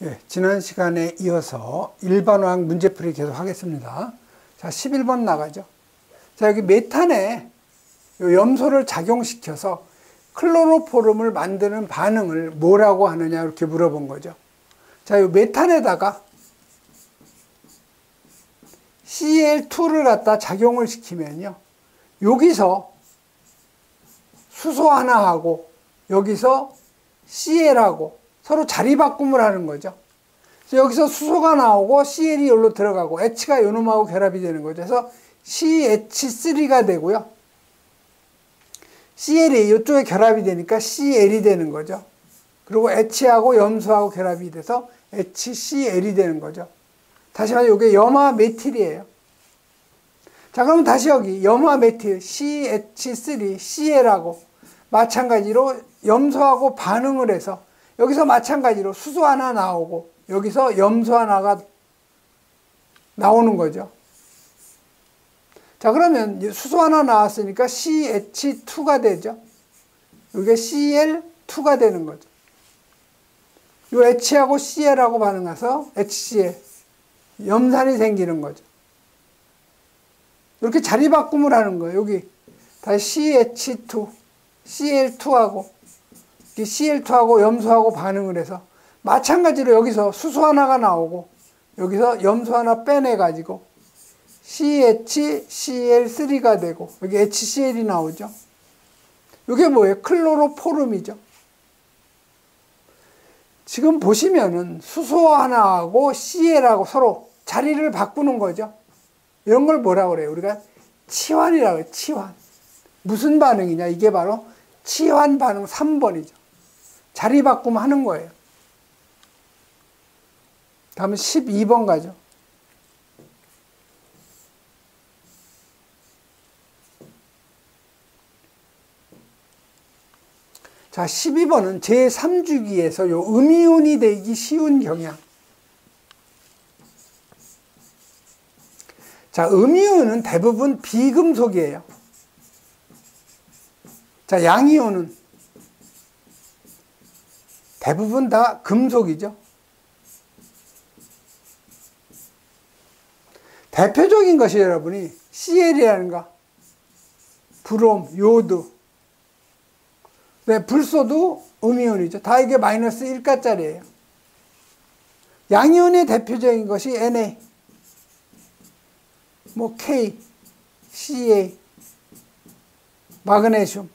예, 지난 시간에 이어서 일반화학 문제풀이 계속 하겠습니다. 자, 11번 나가죠. 자, 여기 메탄에 염소를 작용시켜서 클로로포름을 만드는 반응을 뭐라고 하느냐 이렇게 물어본 거죠. 자, 이 메탄에다가 Cl2를 갖다 작용을 시키면요. 여기서 수소 하나하고 여기서 Cl하고 서로 자리 바꿈을 하는 거죠. 그래서 여기서 수소가 나오고 Cl이 여기로 들어가고 H가 요놈하고 결합이 되는 거죠. 그래서 CH3가 되고요. Cl이 이쪽에 결합이 되니까 Cl이 되는 거죠. 그리고 H하고 염소하고 결합이 돼서 HCl이 되는 거죠. 다시 말해 이게 염화 메틸이에요. 자, 그럼 다시 여기 염화 메틸 CH3, Cl하고 마찬가지로 염소하고 반응을 해서 여기서 마찬가지로 수소 하나 나오고 여기서 염소 하나가 나오는 거죠. 자, 그러면 수소 하나 나왔으니까 CH2가 되죠. 이게 Cl2가 되는 거죠. 이 H하고 Cl하고 반응해서 HCl, 염산이 생기는 거죠. 이렇게 자리 바꿈을 하는 거예요. 여기 다시 CH2, Cl2하고 Cl2하고 염소하고 반응을 해서 마찬가지로 여기서 수소 하나가 나오고 여기서 염소 하나 빼내가지고 CHCl3가 되고 여기 HCl이 나오죠. 이게 뭐예요? 클로로포름이죠. 지금 보시면은 수소 하나하고 Cl하고 서로 자리를 바꾸는 거죠. 이런 걸 뭐라고 그래요? 우리가 치환이라고 해요. 치환. 무슨 반응이냐? 이게 바로 치환 반응 3번이죠. 자리 바꿈 하는 거예요. 다음은 12번 가죠. 자, 12번은 제3주기에서 요 음이온이 되기 쉬운 경향. 자, 음이온은 대부분 비금속이에요. 자, 양이온은 대부분 다 금속이죠. 대표적인 것이 여러분이 Cl이라는가, 브롬, 요드, 네, 불소도 음이온이죠. 다 이게 마이너스 1가짜리예요. 양이온의 대표적인 것이 Na, 뭐 K, Ca, 마그네슘,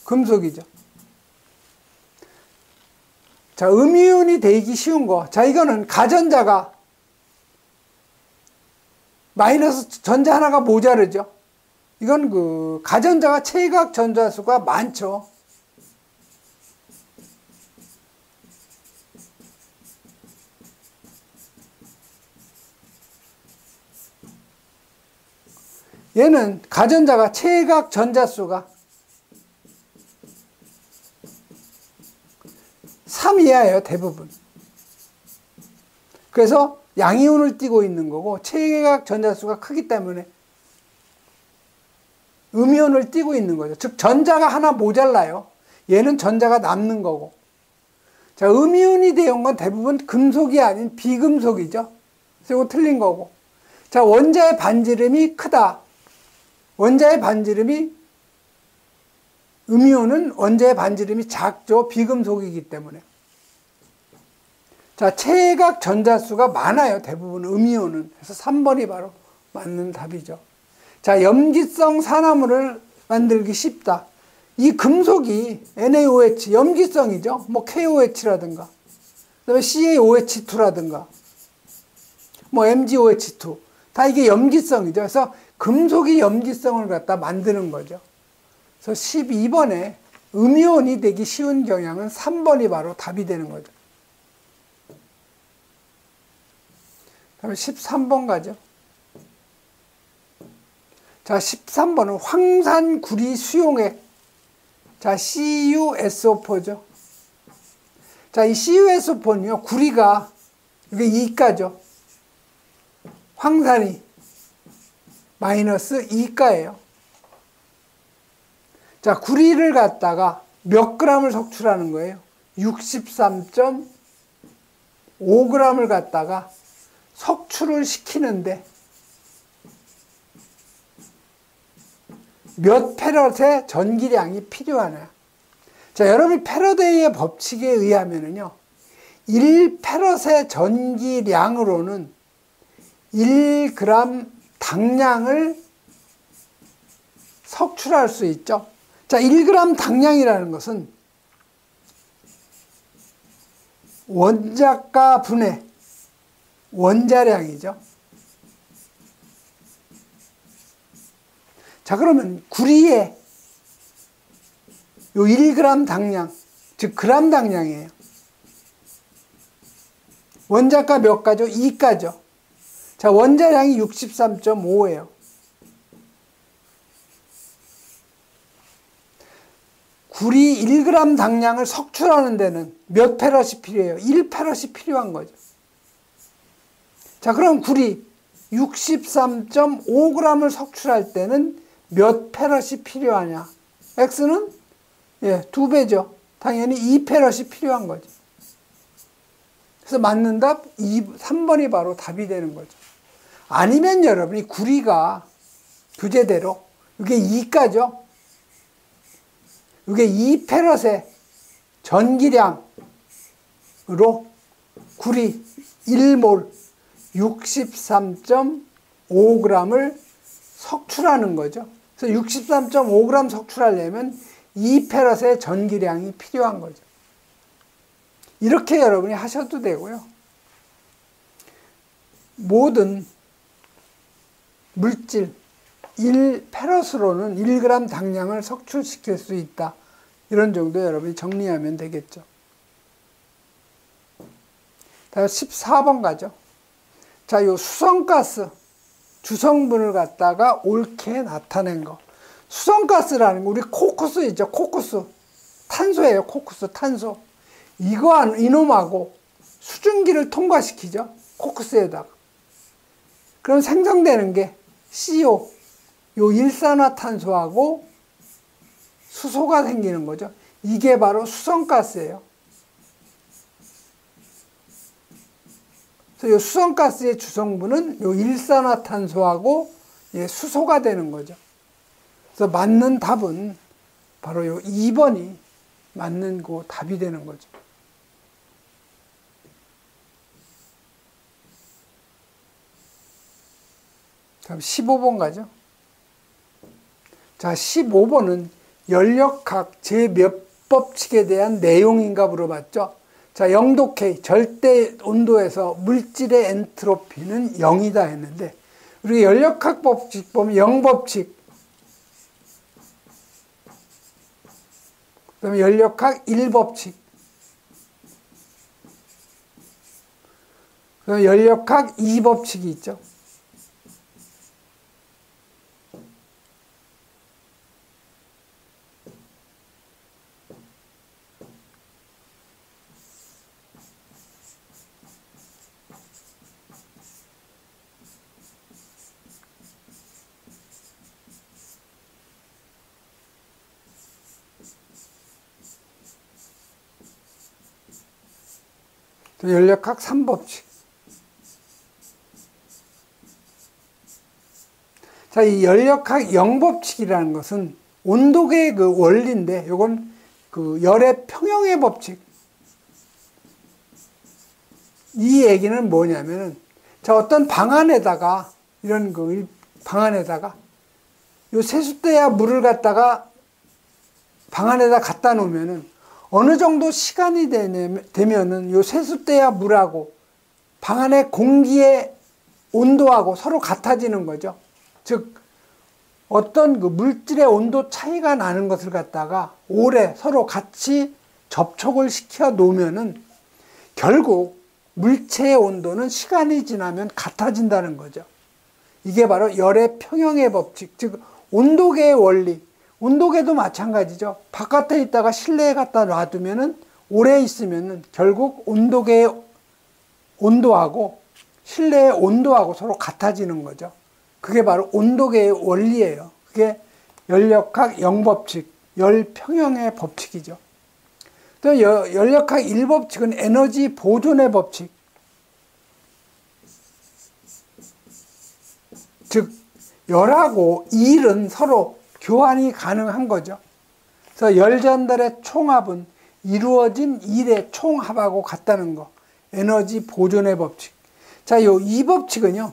금속이죠. 자, 음이온이 되기 쉬운 거. 자, 이거는 가전자가 마이너스 전자 하나가 모자르죠. 이건 그 가전자가 체각 전자수가 많죠. 얘는 가전자가 체각 전자수가 3 이하예요, 대부분. 그래서 양이온을 띠고 있는 거고 체각 전자수가 크기 때문에 음이온을 띠고 있는 거죠. 즉 전자가 하나 모자라요. 얘는 전자가 남는 거고. 자, 음이온이 되는 건 대부분 금속이 아닌 비금속이죠. 그래서 이거 틀린 거고. 자, 원자의 반지름이 크다. 원자의 반지름이 음이온은 원자의 반지름이 작죠. 비금속이기 때문에. 자, 체각 전자수가 많아요. 대부분 음이온은. 그래서 3번이 바로 맞는 답이죠. 자, 염기성 산화물을 만들기 쉽다. 이 금속이 NaOH, 염기성이죠. 뭐 KOH라든가, 그다음에 CaOH2라든가, 뭐 MgOH2. 다 이게 염기성이죠. 그래서 금속이 염기성을 갖다 만드는 거죠. 그래서 12번에 음이온이 되기 쉬운 경향은 3번이 바로 답이 되는 거죠. 다음에 13번 가죠. 자, 13번은 황산구리 수용액. 자, CuSO4죠. 자, 이 CuSO4는요, 구리가, 이게 2가죠. 황산이 마이너스 2가예요. 자, 구리를 갖다가 몇 g을 석출하는 거예요? 63.1 5g을 갖다가 석출을 시키는데 몇 페럿의 전기량이 필요하냐. 자, 여러분이 패러데이의 법칙에 의하면은요, 1페럿의 전기량으로는 1g 당량을 석출할 수 있죠. 자, 1g 당량이라는 것은 원자가 분의 원자량이죠. 자, 그러면 구리의 요 1g 당량, 즉 그램 당량이에요. 원자가 몇 가죠? 2가죠. 자, 원자량이 63.5예요. 구리 1g 당량을 석출하는 데는 몇 페럿이 필요해요? 1페럿이 필요한 거죠. 자, 그럼 구리 63.5g을 석출할 때는 몇 페럿이 필요하냐? X는 2배죠. 당연히 2페럿이 필요한 거죠. 그래서 맞는 답 3번이 바로 답이 되는 거죠. 아니면 여러분이 구리가 교재대로 이게 2가죠. 이게 2페럿의 전기량으로 구리 1몰 63.5g을 석출하는 거죠. 그래서 63.5g 석출하려면 2페럿의 전기량이 필요한 거죠. 이렇게 여러분이 하셔도 되고요. 모든 물질 1페럿으로는 1g 당량을 석출시킬 수 있다. 이런 정도 여러분이 정리하면 되겠죠. 다음 14번 가죠. 자, 요 수성가스 주성분을 갖다가 옳게 나타낸 거. 수성가스라는 거, 우리 코쿠스 있죠? 코쿠스. 탄소예요. 코쿠스, 탄소. 이놈하고 수증기를 통과시키죠. 코쿠스에다가. 그럼 생성되는 게 CO, 요 일산화탄소하고 수소가 생기는 거죠. 이게 바로 수성가스예요. 그래서 요 수성가스의 주성분은 요 일산화탄소하고 수소가 되는 거죠. 그래서 맞는 답은 바로 요 2번이 맞는 그 답이 되는 거죠. 다음 15번 가죠. 자, 15번은 연력학 제 몇 법칙에 대한 내용인가 물어봤죠. 자, 0도 K, 절대 온도에서 물질의 엔트로피는 0이다 했는데, 우리 연력학 법칙 보면 0법칙, 그 다음에 연력학 1법칙, 그 다음에 연력학 2법칙이 있죠. 연력학 3법칙. 자, 이 연력학 0법칙이라는 것은 온도계의 그 원리인데, 요건 그 열의 평형의 법칙. 이 얘기는 뭐냐면은, 자, 어떤 방 안에다가, 이런 그 방 안에다가, 요 세숫대야 물을 갖다가 방 안에다 갖다 놓으면은, 어느 정도 시간이 되면은 요 세숫대야 물하고 방 안의 공기의 온도하고 서로 같아지는 거죠. 즉, 어떤 그 물질의 온도 차이가 나는 것을 갖다가 오래 서로 같이 접촉을 시켜 놓으면은 결국 물체의 온도는 시간이 지나면 같아진다는 거죠. 이게 바로 열의 평형의 법칙, 즉 온도계의 원리. 온도계도 마찬가지죠. 바깥에 있다가 실내에 갖다 놔두면은 오래 있으면은 결국 온도계의 온도하고 실내의 온도하고 서로 같아지는 거죠. 그게 바로 온도계의 원리예요. 그게 연력학 0법칙, 열평형의 법칙이죠. 또 연력학 1법칙은 에너지 보존의 법칙. 즉 열하고 일은 서로 교환이 가능한 거죠. 그래서 열 전달의 총합은 이루어진 일의 총합하고 같다는 거. 에너지 보존의 법칙. 자, 이 법칙은요,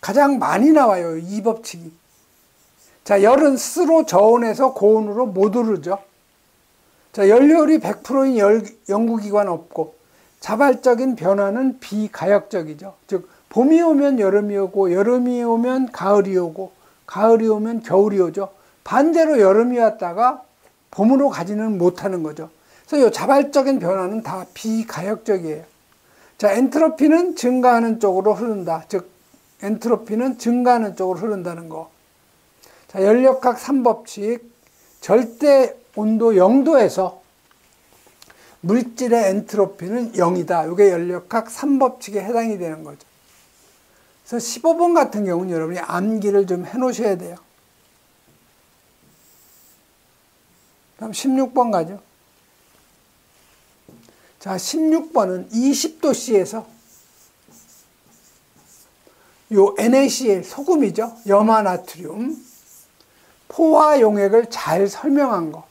가장 많이 나와요, 이 법칙이. 자, 열은 스스로 저온에서 고온으로 못 오르죠. 자, 연료율이 100%인 연구기관 없고, 자발적인 변화는 비가역적이죠. 즉, 봄이 오면 여름이 오고, 여름이 오면 가을이 오고, 가을이 오면 겨울이 오죠. 반대로 여름이 왔다가 봄으로 가지는 못하는 거죠. 그래서 이 자발적인 변화는 다 비가역적이에요. 자, 엔트로피는 증가하는 쪽으로 흐른다. 즉, 엔트로피는 증가하는 쪽으로 흐른다는 거. 자, 연력학 3법칙. 절대 온도 0도에서 물질의 엔트로피는 0이다. 이게 연력학 3법칙에 해당이 되는 거죠. 그래서 15번 같은 경우는 여러분이 암기를 좀 해 놓으셔야 돼요. 다음 16번 가죠. 자, 16번은 20도씨에서 요 NaCl, 소금이죠. 염화나트륨. 포화 용액을 잘 설명한 거.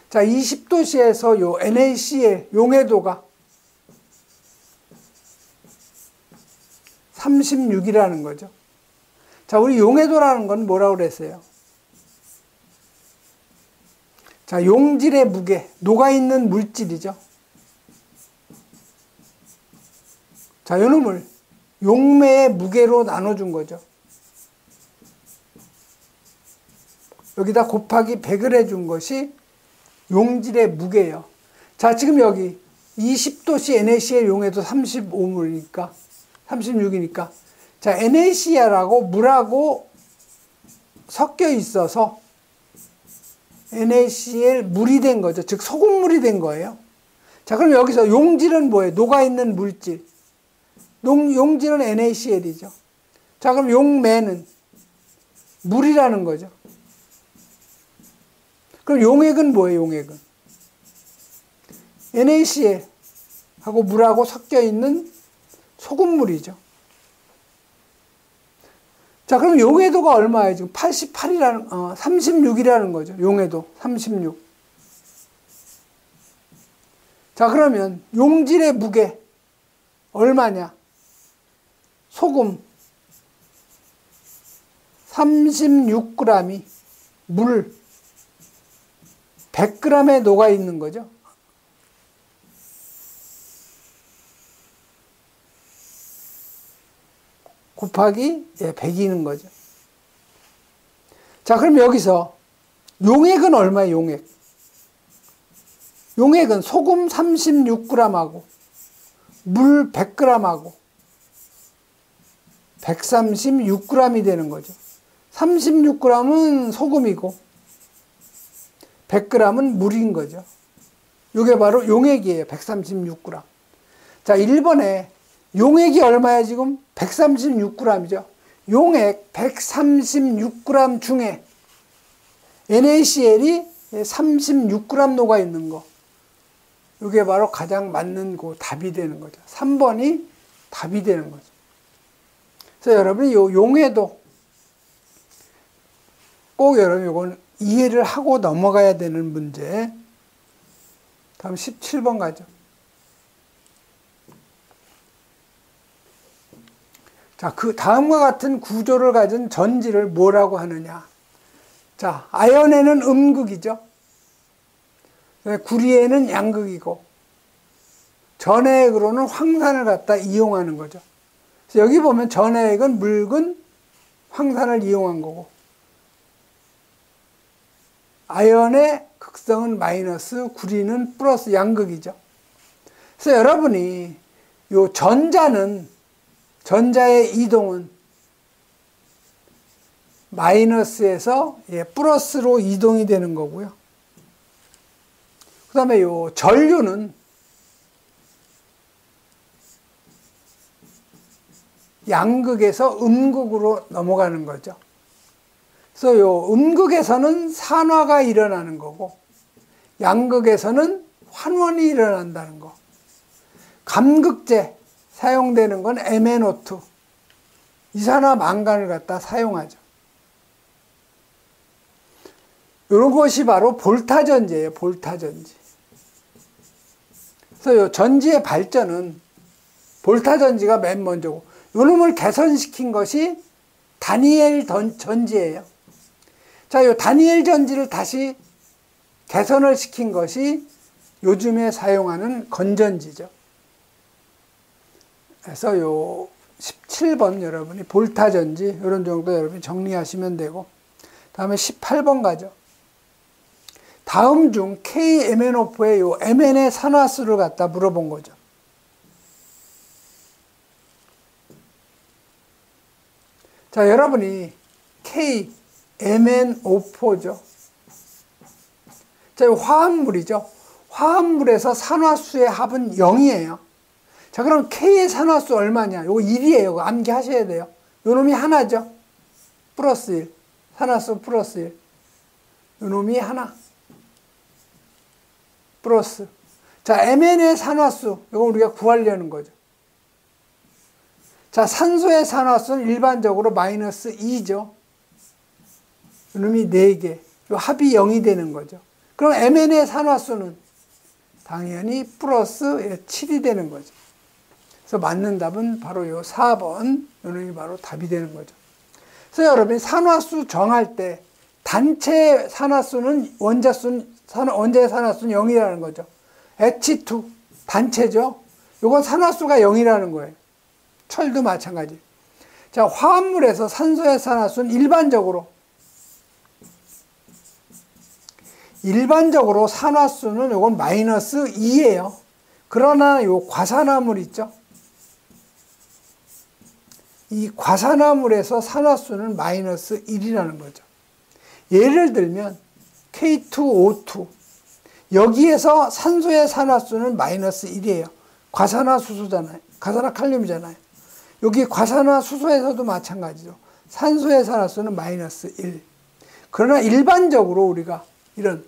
자, 20도씨에서 요 NaCl 용해도가 36이라는 거죠. 자, 우리 용해도라는 건 뭐라고 그랬어요? 자, 용질의 무게, 녹아있는 물질이죠. 자, 요 놈을 용매의 무게로 나눠준 거죠. 여기다 곱하기 100을 해준 것이 용질의 무게예요. 자, 지금 여기 20도씨 NaCl 용해도 35물이니까 36이니까 자, NaCl하고 물하고 섞여 있어서 NaCl 물이 된 거죠. 즉 소금물이 된 거예요. 자, 그럼 여기서 용질은 뭐예요? 녹아있는 물질. 용질은 NaCl이죠. 자, 그럼 용매는 물이라는 거죠. 그럼 용액은 뭐예요? 용액은 NaCl하고 물하고 섞여 있는 소금물이죠. 자, 그럼 용해도가 얼마예요? 지금 36이라는 거죠. 용해도 36. 자, 그러면 용질의 무게 얼마냐? 소금 36g이 물 100g에 녹아 있는 거죠. 곱하기 100이는 거죠. 자, 그럼 여기서 용액은 얼마예요? 용액. 용액은 소금 36g하고 물 100g하고 136g이 되는 거죠. 36g은 소금이고 100g은 물인 거죠. 이게 바로 용액이에요. 136g. 자, 1번에 용액이 얼마야 지금? 136g이죠. 용액 136g 중에 NaCl이 36g 녹아 있는 거. 이게 바로 가장 맞는 그 답이 되는 거죠. 3번이 답이 되는 거죠. 그래서 여러분이 요 용해도 꼭 여러분 이건 이해를 하고 넘어가야 되는 문제. 다음 17번 가죠. 자, 그 다음과 같은 구조를 가진 전지를 뭐라고 하느냐. 자, 아연에는 음극이죠. 구리에는 양극이고, 전해액으로는 황산을 갖다 이용하는 거죠. 그래서 여기 보면 전해액은 묽은 황산을 이용한 거고, 아연의 극성은 마이너스, 구리는 플러스 양극이죠. 그래서 여러분이 요 전자의 이동은 마이너스에서 플러스로 이동이 되는 거고요. 그 다음에 요 전류는 양극에서 음극으로 넘어가는 거죠. 그래서 요 음극에서는 산화가 일어나는 거고, 양극에서는 환원이 일어난다는 거. 감극제 사용되는 건 MnO2. 이산화망간을 갖다 사용하죠. 이런 것이 바로 볼타전지예요. 볼타전지. 그래서 이 전지의 발전은 볼타전지가 맨 먼저고, 이놈을 개선시킨 것이 다니엘 전지예요. 자, 이 다니엘 전지를 다시 개선을 시킨 것이 요즘에 사용하는 건전지죠. 그래서 요 17번 여러분이 볼타전지 이런 정도 여러분이 정리하시면 되고, 다음에 18번 가죠. 다음 중 KMnO4의 요 Mn의 산화수를 갖다 물어본 거죠. 자, 여러분이 KMnO4죠. 자, 화합물이죠. 화합물에서 산화수의 합은 0이에요. 자, 그럼 K의 산화수 얼마냐? 요거 1이에요. 이거 암기하셔야 돼요. 요 놈이 하나죠. 플러스 1. 산화수 플러스 1. 요 놈이 하나. 플러스. 자, Mn의 산화수. 이거 우리가 구하려는 거죠. 자, 산소의 산화수는 일반적으로 마이너스 2죠. 요 놈이 4개. 요 합이 0이 되는 거죠. 그럼 Mn의 산화수는 당연히 플러스 7이 되는 거죠. 그래서 맞는 답은 바로 요 4번. 요 놈이 바로 답이 되는 거죠. 그래서 여러분이 산화수 정할 때 단체 산화수는 원자의 산화수는 0이라는 거죠. H2 단체죠. 요건 산화수가 0이라는 거예요. 철도 마찬가지. 자, 화합물에서 산소의 산화수는 일반적으로 산화수는 요건 마이너스 2예요. 그러나 요 과산화물 있죠. 이 과산화물에서 산화수는 마이너스 1이라는 거죠. 예를 들면 K2O2 여기에서 산소의 산화수는 마이너스 1이에요. 과산화수소잖아요. 과산화칼륨이잖아요. 여기 과산화수소에서도 마찬가지죠. 산소의 산화수는 마이너스 1. 그러나 일반적으로 우리가 이런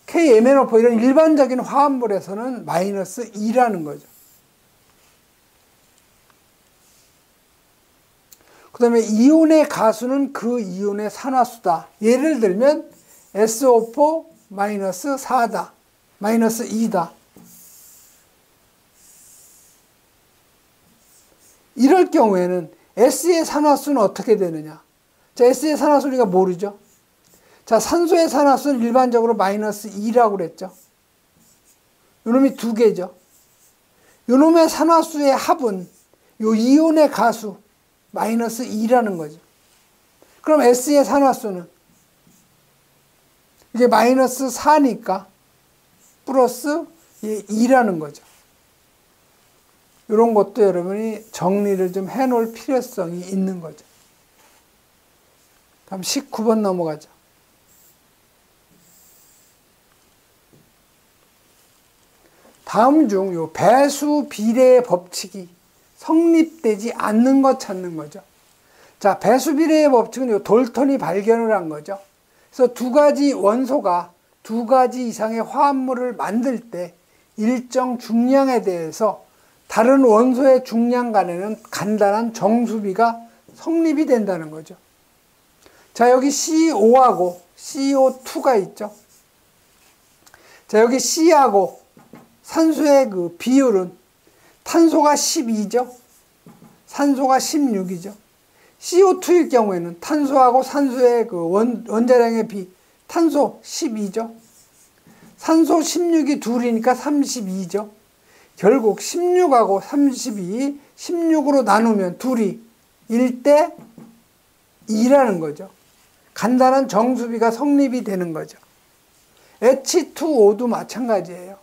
KMnO4 이런 일반적인 화합물에서는 마이너스 2라는 거죠. 그 다음에 이온의 가수는 그 이온의 산화수다. 예를 들면 SO4 마이너스 4다. 마이너스 2다. 이럴 경우에는 S의 산화수는 어떻게 되느냐. 자, S의 산화수 우리가 모르죠. 자, 산소의 산화수는 일반적으로 마이너스 2라고 그랬죠. 요놈이 2개죠. 요놈의 산화수의 합은 요 이온의 가수 마이너스 2라는 거죠. 그럼 S의 산화수는 이게 마이너스 4니까 플러스 2라는 거죠. 이런 것도 여러분이 정리를 좀 해놓을 필요성이 있는 거죠. 다음 19번 넘어가죠. 다음 중 요 배수 비례의 법칙이 성립되지 않는 것 찾는 거죠. 자, 배수 비례의 법칙은 요 돌턴이 발견을 한 거죠. 그래서 두 가지 원소가 두 가지 이상의 화합물을 만들 때 일정 중량에 대해서 다른 원소의 중량 간에는 간단한 정수비가 성립이 된다는 거죠. 자, 여기 CO5하고 CO2가 있죠. 자, 여기 C하고 산소의 그 비율은 탄소가 12죠. 산소가 16이죠. CO2일 경우에는 탄소하고 산소의 그 원자량의 비, 탄소 12죠. 산소 16이 둘이니까 32죠. 결국 16하고 32, 16으로 나누면 둘이 1대 2라는 거죠. 간단한 정수비가 성립이 되는 거죠. H2O도 마찬가지예요.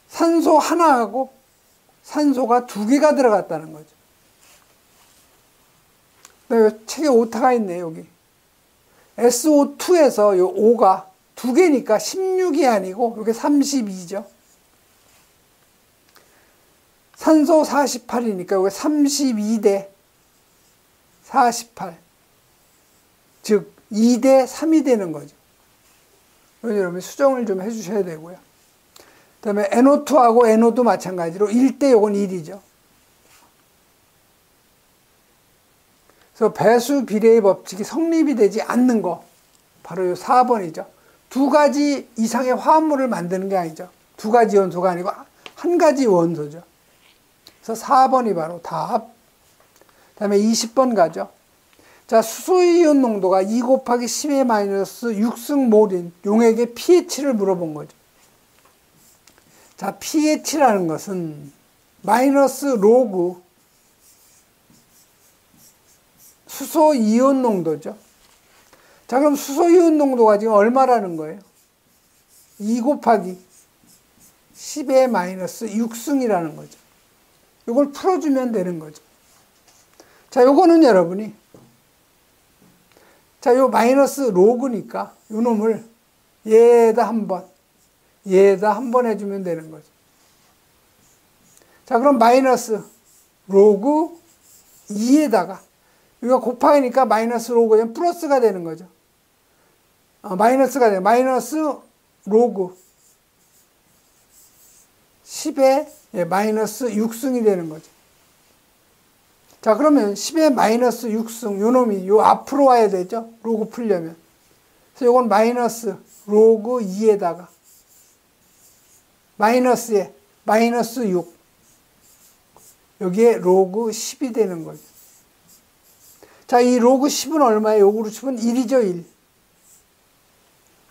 산소 하나하고 산소가 2개가 들어갔다는 거죠. 책에 오타가 있네요, 여기. SO2에서 요 5가 2개니까 16이 아니고 이게 32죠. 산소 48이니까 이게 32대 48. 즉 2대 3이 되는 거죠. 여러분 수정을 좀 해주셔야 되고요. 그 다음에 NO2하고 NO도 마찬가지로 1대 요건 1이죠. 그래서 배수 비례의 법칙이 성립이 되지 않는 거, 바로 요 4번이죠. 두 가지 이상의 화합물을 만드는 게 아니죠. 두 가지 원소가 아니고 한 가지 원소죠. 그래서 4번이 바로 답. 그 다음에 20번 가죠. 자, 수소이온 농도가 2 곱하기 10의 마이너스 6승몰인 용액의 pH를 물어본 거죠. 자, pH라는 것은 마이너스 로그 수소이온 농도죠. 자, 그럼 수소이온 농도가 지금 얼마라는 거예요? 2 곱하기 10의 마이너스 6승이라는 거죠. 이걸 풀어주면 되는 거죠. 자, 요거는 여러분이, 자, 요 마이너스 로그니까 요 놈을 얘에다 한 번 해주면 되는 거죠. 자, 그럼 마이너스 로그 2에다가, 이거 곱하기니까 마이너스 로그면 플러스가 되는 거죠. 마이너스가 돼요. 마이너스 로그 10의 마이너스 6승이 되는 거죠. 자, 그러면 10의 마이너스 6승, 요 놈이 요 앞으로 와야 되죠. 로그 풀려면. 그래서 요건 마이너스 로그 2에다가 마이너스에 마이너스 6. 여기에 로그 10이 되는 거죠. 자, 이 로그 10은 얼마예요? 요거 10은 1이죠, 1.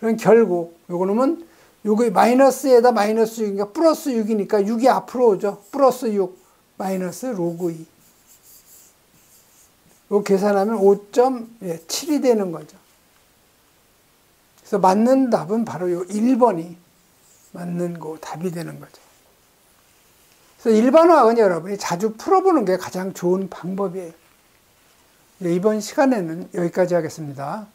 그럼 결국 요거는 요거 마이너스에다 마이너스 6이니까 플러스 6이니까 6이 앞으로 오죠. 플러스 6 마이너스 로그 2. 요 계산하면 5.7이 되는 거죠. 그래서 맞는 답은 바로 요 1번이 맞는 거 답이 되는 거죠. 그래서 일반화학은 여러분이 자주 풀어보는 게 가장 좋은 방법이에요. 이번 시간에는 여기까지 하겠습니다.